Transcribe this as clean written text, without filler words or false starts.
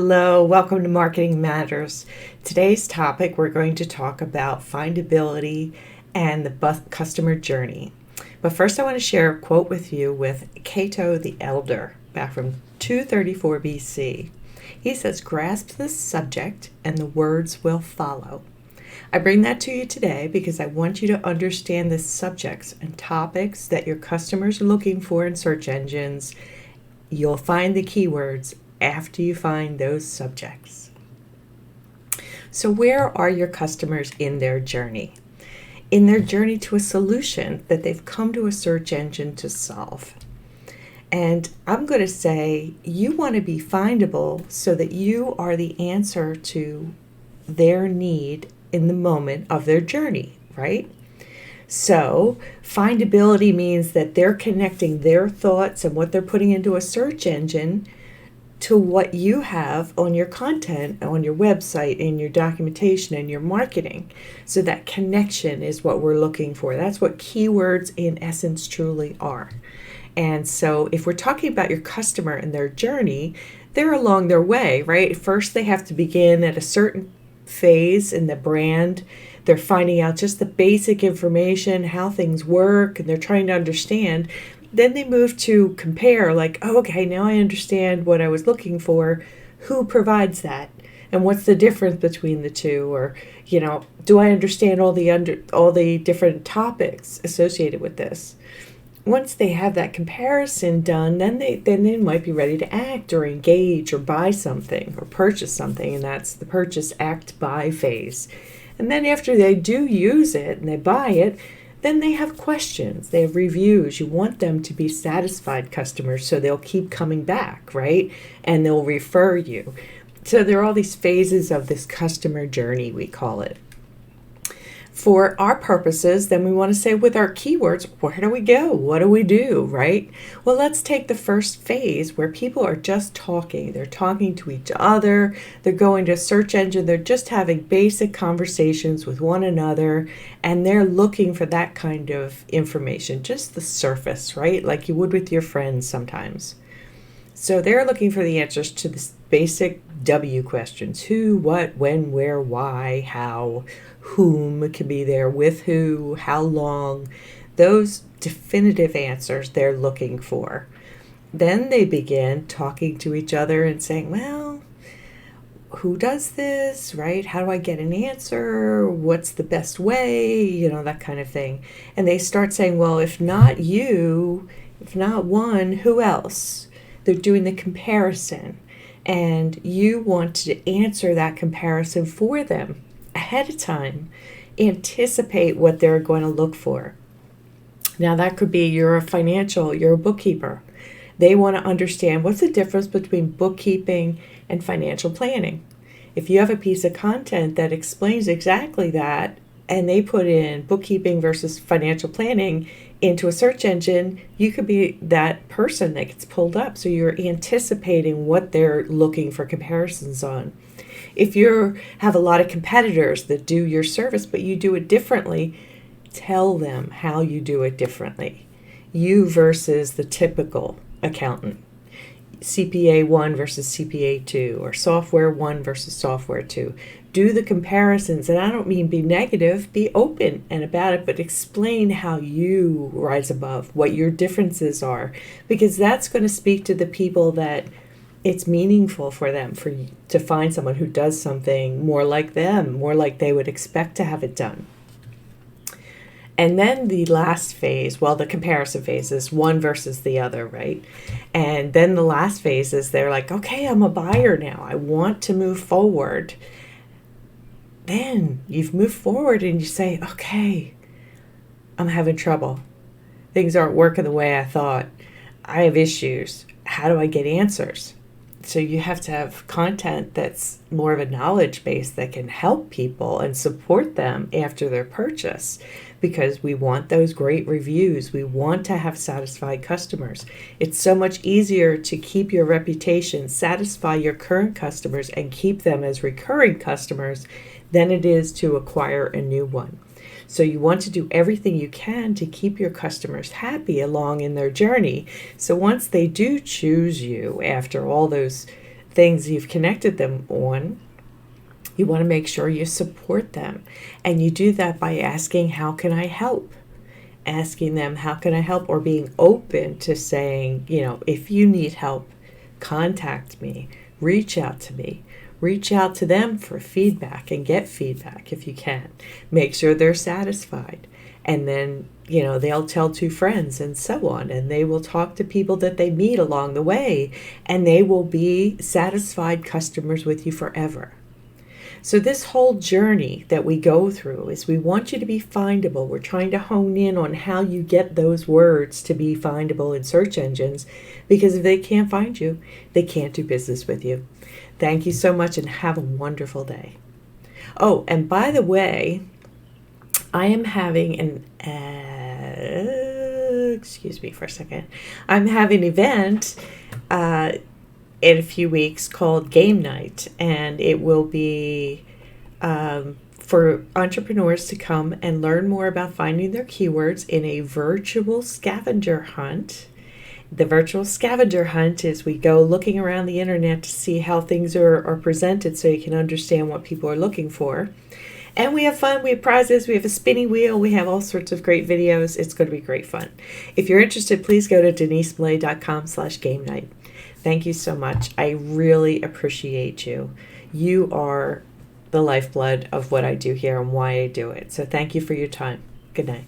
Hello, welcome to Marketing Matters. Today's topic, we're going to talk about findability and the customer journey. But first, I want to share a quote with you with Cato the Elder, back from 234 BC. He says, "Grasp the subject and the words will follow." I bring that to you today because I want you to understand the subjects and topics that your customers are looking for in search engines. You'll find the keywords after you find those subjects. So where are your customers in their journey? In their journey to a solution that they've come to a search engine to solve. And I'm going to say you want to be findable so that you are the answer to their need in the moment of their journey, right? So findability means that they're connecting their thoughts and what they're putting into a search engine to what you have on your content, on your website, in your documentation, and your marketing. So that connection is what we're looking for. That's what keywords in essence truly are. And so if we're talking about your customer and their journey, they're along their way, right? First, they have to begin at a certain phase in the brand. They're finding out just the basic information, how things work, and they're trying to understand. Then they move to compare, like, oh, okay, now I understand what I was looking for. Who provides that? And what's the difference between the two? Or, do I understand all the different topics associated with this? Once they have that comparison done, then they might be ready to act or engage or buy something or purchase something, and that's the purchase, act, buy phase. And then after they do use it and they buy it, then they have questions, they have reviews. You want them to be satisfied customers so they'll keep coming back, right? And they'll refer you. So there are all these phases of this customer journey, we call it. For our purposes, then we want to say with our keywords, where do we go? What do we do, right? Well, let's take the first phase where people are just talking. They're talking to each other. They're going to a search engine. They're just having basic conversations with one another, and they're looking for that kind of information, just the surface, right? Like you would with your friends sometimes. So they're looking for the answers to the basic W questions. Who, what, when, where, why, how, whom can be there, with who, how long. Those definitive answers they're looking for. Then they begin talking to each other and saying, well, who does this, right? How do I get an answer? What's the best way? That kind of thing. And they start saying, well, if not you, if not one, who else? They're doing the comparison, and you want to answer that comparison for them ahead of time. Anticipate what they're going to look for. Now that could be you're a bookkeeper. They want to understand what's the difference between bookkeeping and financial planning. If you have a piece of content that explains exactly that, and they put in bookkeeping versus financial planning into a search engine, you could be that person that gets pulled up. So you're anticipating what they're looking for comparisons on. If you have a lot of competitors that do your service, but you do it differently, tell them how you do it differently. You versus the typical accountant. CPA 1 versus CPA 2, or software 1 versus software 2. Do the comparisons, and I don't mean be negative, be open and about it, but explain how you rise above, what your differences are, because that's going to speak to the people that it's meaningful for them to find someone who does something more like them, more like they would expect to have it done. And then the last phase, the comparison phase is one versus the other, right? And then the last phase is they're like, okay, I'm a buyer now. I want to move forward. Then you've moved forward and you say, okay, I'm having trouble. Things aren't working the way I thought. I have issues. How do I get answers? So you have to have content that's more of a knowledge base that can help people and support them after their purchase, because we want those great reviews. We want to have satisfied customers. It's so much easier to keep your reputation, satisfy your current customers, and keep them as recurring customers than it is to acquire a new one. So you want to do everything you can to keep your customers happy along in their journey. So once they do choose you after all those things you've connected them on, you want to make sure you support them. And you do that by asking, how can I help? Asking them, how can I help? Or being open to saying, if you need help, contact me, reach out to me. Reach out to them for feedback and get feedback if you can. Make sure they're satisfied. And then, they'll tell 2 friends and so on. And they will talk to people that they meet along the way. And they will be satisfied customers with you forever. So this whole journey that we go through is we want you to be findable. We're trying to hone in on how you get those words to be findable in search engines, because if they can't find you, they can't do business with you. Thank you so much and have a wonderful day. Oh, and by the way, I am having excuse me for a second. I'm having an event in a few weeks called Game Night, and it will be for entrepreneurs to come and learn more about finding their keywords in a virtual scavenger hunt. The virtual scavenger hunt is we go looking around the internet to see how things are presented so you can understand what people are looking for. And we have fun, we have prizes, we have a spinning wheel, we have all sorts of great videos. It's going to be great fun. If you're interested, please go to denisemillet.com/game night. Thank you so much. I really appreciate you. You are the lifeblood of what I do here and why I do it. So thank you for your time. Good night.